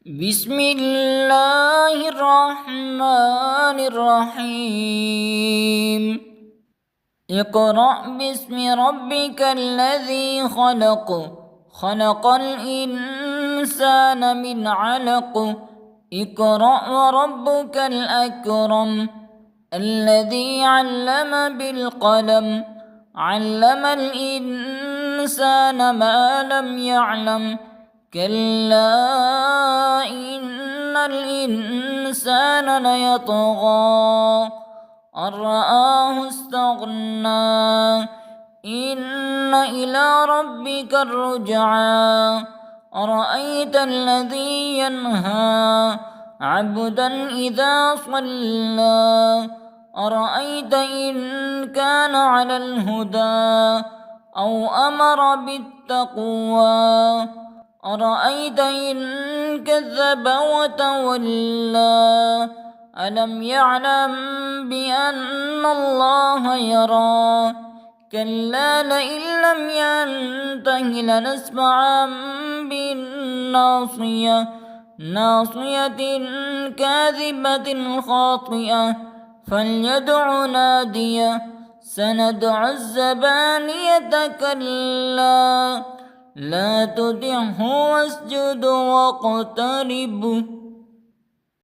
بسم الله الرحمن الرحيم. اقرأ باسم ربك الذي خلق، خلق الإنسان من علق. اقرأ وربك الأكرم الذي علم بالقلم، علم الإنسان ما لم يعلم. كلا إن الإنسان ليطغى أن رآه استغنى. إن إلى ربك الرجعى. أرأيت الذي ينهى عبدا إذا صلى. أرأيت إن كان على الهدى أو أمر بالتقوى. أرأيت إن كذب وتولى. ألم يعلم بأن الله يرى. كلا لئن لم ينته لنسفعا بالناصية، ناصية كاذبة خاطئة. فليدع ناديه سندع الزبانية. كلا لا تطعه واسجد واقترب.